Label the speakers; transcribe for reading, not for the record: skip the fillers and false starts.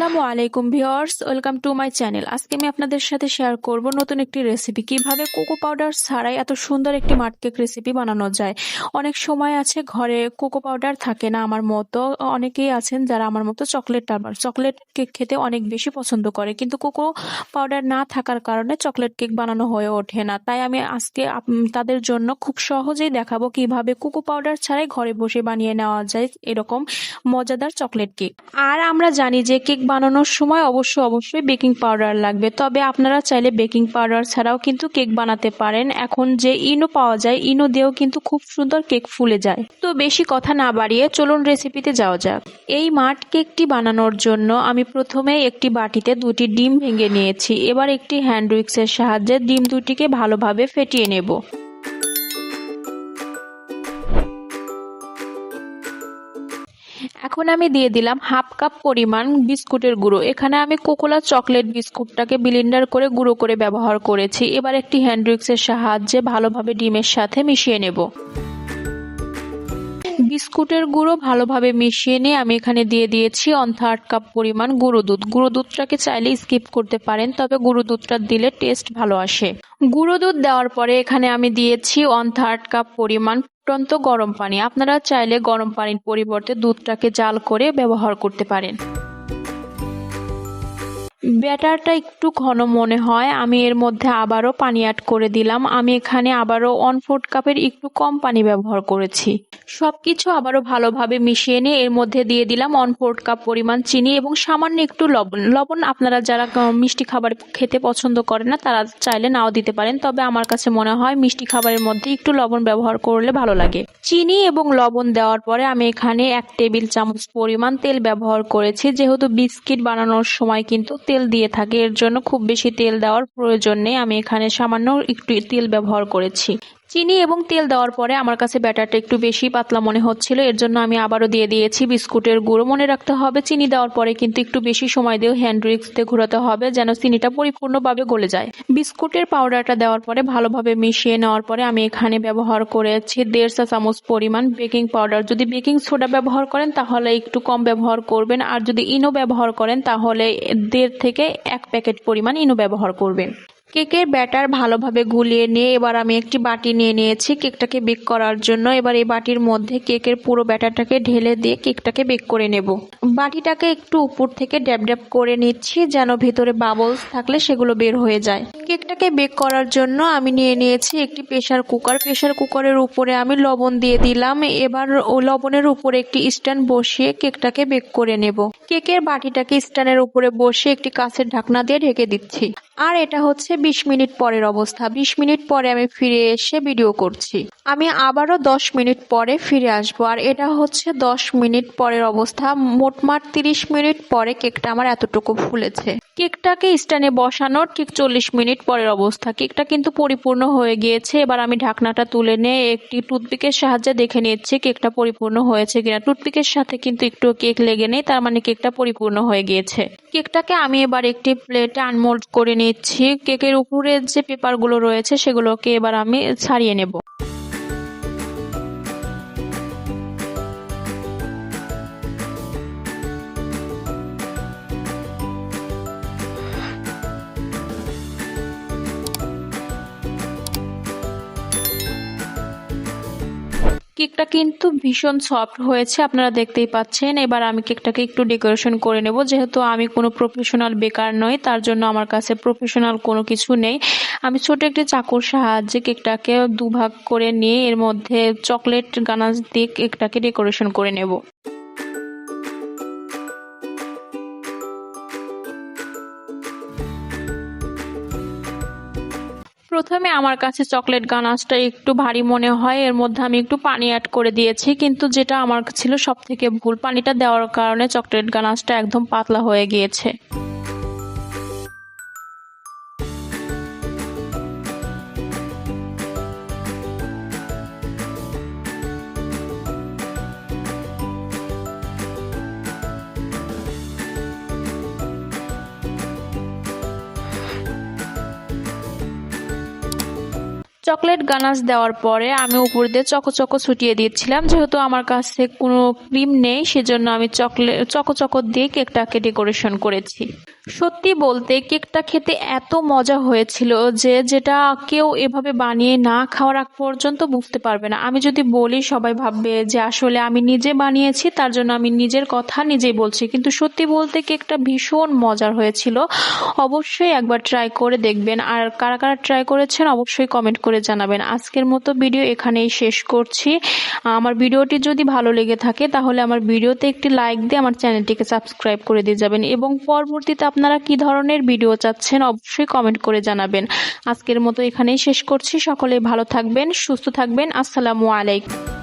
Speaker 1: আসসালামু আলাইকুম viewers, welcome to my channel. আজকে আমি আপনাদের সাথে শেয়ার করব নতুন একটি রেসিপি, কিভাবে কোকো পাউডার ছাড়াই এত সুন্দর একটি মাড কেক রেসিপি বানানো যায়। অনেক সময় আছে ঘরে কোকো পাউডার থাকে না, আমার মতো অনেকেই আছেন যারা আমার মতো চকলেট লাভার, চকলেট কেক খেতে অনেক বেশি পছন্দ করে, কিন্তু কোকো পাউডার না থাকার কারণে চকলেট কেক বানানো হয়ে ওঠে না। তাই আমি আজকে তাদের জন্য খুব সহজেই দেখাবো কিভাবে কোকো পাউডার ছাড়াই ঘরে বসে বানিয়ে নেওয়া যায় এরকম মজাদার চকলেট কেক। আর আমরা জানি যে কেক বানানোর সময় অবশ্যই বেকিং পাউডার লাগবে, তবে আপনারা চাইলে বেকিং পাউডার ছাড়াও কিন্তু কেক বানাতে পারেন। এখন যে ইনো পাওয়া যায়, ইনো দিয়েও কিন্তু খুব সুন্দর কেক ফুলে যায়। তো বেশি কথা না বাড়িয়ে চলুন রেসিপিতে যাওয়া যাক। এই মাড কেকটি বানানোর জন্য আমি প্রথমে একটি বাটিতে 2টি ডিম ভেঙে নিয়েছি। এবার একটি হ্যান্ড উইক্সের সাহায্যে ডিম দুটিকে ভালোভাবে ফেটিয়ে নেব। এখন আমি দিয়ে দিলাম হাফ কাপ পরিমাণ বিস্কুটের গুঁড়ো। এখানে আমি কোকোলা চকলেট বিস্কুটটাকে ব্লেন্ডার করে গুঁড়ো করে ব্যবহার করেছি। এবার একটি হ্যান্ড উইক্সের সাহায্যে ভালোভাবে ডিমের সাথে মিশিয়ে নেব। বিস্কুটের গুঁড়ো ভালোভাবে মিশিয়ে নিয়ে আমি এখানে দিয়ে দিয়েছি 1/3 কাপ পরিমাণ গুঁড়ো দুধ। গুঁড়ো দুধটাকে চাইলে স্কিপ করতে পারেন, তবে গুঁড়ো দুধটা দিলে টেস্ট ভালো আসে। গুঁড়ো দুধ দেওয়ার পরে এখানে আমি দিয়েছি 1/3 কাপ পরিমাণ ফুটন্ত গরম পানি। আপনারা চাইলে গরম পানির পরিবর্তে দুধটাকে জাল করে ব্যবহার করতে পারেন। ব্যাটারটা একটু ঘন মনে হয়, আমি এর মধ্যে আবারও পানি অ্যাড করে দিলাম। আমি এখানে আবারও 1/4 কাপের একটু কম পানি ব্যবহার করেছি। সবকিছু আবারও ভালোভাবে মিশিয়ে নিয়ে এর মধ্যে দিয়ে দিলাম 1/4 কাপ পরিমাণ চিনি এবং সামান্য একটু লবণ আপনারা যারা মিষ্টি খাবার খেতে পছন্দ করেন না তারা চাইলে নাও দিতে পারেন, তবে আমার কাছে মনে হয় মিষ্টি খাবারের মধ্যে একটু লবণ ব্যবহার করলে ভালো লাগে। চিনি এবং লবণ দেওয়ার পরে আমি এখানে 1 টেবিল চামচ পরিমাণ তেল ব্যবহার করেছি। যেহেতু বিস্কিট বানানোর সময় কিন্তু তেল দিয়ে থাকে, এর জন্য খুব বেশি তেল দেওয়ার প্রয়োজন নেই। আমি এখানে সামান্য একটু তেল ব্যবহার করেছি। চিনি এবং তেল দেওয়ার পরে আমার কাছে ব্যাটারটা একটু বেশি পাতলা মনে হচ্ছিল, এর জন্য আমি আবারও দিয়ে দিয়েছি বিস্কুটের গুঁড়ো। মনে রাখতে হবে চিনি দেওয়ার পরে কিন্তু একটু বেশি সময় দিয়ে হ্যান্ড উইক্স দিয়ে ঘোরাতে হবে যেন চিনিটা পরিপূর্ণভাবে গলে যায়। বিস্কুটের পাউডারটা দেওয়ার পরে ভালোভাবে মিশিয়ে নেওয়ার পরে আমি এখানে ব্যবহার করেছি 1.5 চা চামচ পরিমাণ বেকিং পাউডার। যদি বেকিং সোডা ব্যবহার করেন তাহলে একটু কম ব্যবহার করবেন, আর যদি ইনো ব্যবহার করেন তাহলে 1.5 থেকে 1 প্যাকেট পরিমাণ ইনো ব্যবহার করবেন। কেকের ব্যাটার ভালোভাবে গুলিয়ে নিয়ে এবার আমি একটি বাটি নিয়ে নিয়েছি কেকটাকে বেক করার জন্য। এবার এই বাটির মধ্যে কেকের পুরো ব্যাটারটাকে ঢেলে দিয়ে কেকটাকে বেক করে নেব। বাটিটাকে একটু উপর থেকে ড্যাব ড্যাব করে নিচ্ছি যেন ভেতরে বাবলস থাকলে সেগুলো বের হয়ে যায়। কেকটাকে বেক করার জন্য আমি নিয়ে নিয়েছি একটি প্রেসার কুকার। প্রেসার কুকারের উপরে আমি লবণ দিয়ে দিলাম। এবার লবণের উপরে একটি স্ট্যান্ড বসিয়ে কেকটাকে বেক করে নেব। কেকের বাটিটাকে স্ট্যান্ডের উপরে বসে একটি কাঁচের ঢাকনা দিয়ে ঢেকে দিচ্ছি। আর এটা হচ্ছে 20 মিনিট পরের অবস্থা। 20 মিনিট পরে আমি ফিরে এসে ভিডিও করছি। আমি আবারও 10 মিনিট পরে ফিরে আসবো। আর এটা হচ্ছে 10 মিনিট পরের অবস্থা। মোটমাট 30 মিনিট পরে কেকটা আমার এতটুকু ফুলেছে। কেকটাকে স্ট্যান্ডে বসানোর ঠিক 40 মিনিট পরের অবস্থা। কেকটা কিন্তু পরিপূর্ণ হয়ে গিয়েছে। এবার আমি ঢাকনাটা তুলে নিয়ে একটি টুথপিকের সাহায্যে দেখে নিচ্ছি কেকটা পরিপূর্ণ হয়েছে কিনা। টুথপিকের সাথে কিন্তু একটু কেক লেগে নেই, তার মানে কেকটা পরিপূর্ণ হয়ে গিয়েছে। কেকটাকে আমি এবার একটি প্লেটে আনমোল্ড করে নিচ্ছি। কেকের উপরে যে পেপারগুলো রয়েছে সেগুলোকে এবার আমি ছাড়িয়ে নেব। কেকটা কিন্তু ভীষণ সফট হয়েছে, আপনারা দেখতেই পাচ্ছেন। এবার আমি কেকটাকে একটু ডেকোরেশন করে নেব। যেহেতু আমি কোনো প্রফেশনাল বেকার নই, তার জন্য আমার কাছে প্রফেশনাল কোনো কিছু নেই। আমি ছোট একটি চাকুর সাহায্যে কেকটাকে দুভাগ করে নিয়ে এর মধ্যে চকলেট গানাশ দিয়ে কেকটাকে ডেকোরেশন করে নেব। প্রথমে আমার কাছে চকলেট গানাশটা একটু ভারী মনে হয়, এর মধ্যে আমি একটু পানি অ্যাড করে দিয়েছি, কিন্তু যেটা আমার ছিল সব থেকে ভুল, পানিটা দেওয়ার কারণে চকলেট গানাশটা একদম পাতলা হয়ে গিয়েছে। চকলেট গানাশ দেওয়ার পরে আমি উপর দিয়ে চকো চকো ছুটিয়ে দিয়েছিলাম। যেহেতু আমার কাছে কোনো ক্রিম নেই সেজন্য আমি চকো চকো দিয়ে কেকটাকে ডেকোরেশন করেছি। সত্যি বলতে কেকটা খেতে এত মজা হয়েছিল যে যেটা কেউ এভাবে বানিয়ে না খাওয়ার আগ পর্যন্ত বুঝতে পারবে না। আমি যদি বলি সবাই ভাববে যে আসলে আমি নিজে বানিয়েছি, তার জন্য আমি নিজের কথা নিজেই বলছি, কিন্তু সত্যি বলতে কেকটা ভীষণ মজার হয়েছিল। অবশ্যই একবার ট্রাই করে দেখবেন, আর কারা কারা ট্রাই করেছেন অবশ্যই কমেন্ট করে জানাবেন। আজকের মতো ভিডিও এখানেই শেষ করছি। আমার ভিডিওটি যদি ভালো লেগে থাকে তাহলে আমার ভিডিওতে একটি লাইক দিয়ে আমার চ্যানেলটিকে সাবস্ক্রাইব করে দিয়ে যাবেন, এবং পরবর্তীতে আপনারা কি ধরনের ভিডিও চাচ্ছেন অবশ্যই কমেন্ট করে জানাবেন। আজকের মতো এখানেই শেষ করছি। সকলে ভালো থাকবেন, সুস্থ থাকবেন। আসসালামু আলাইকুম।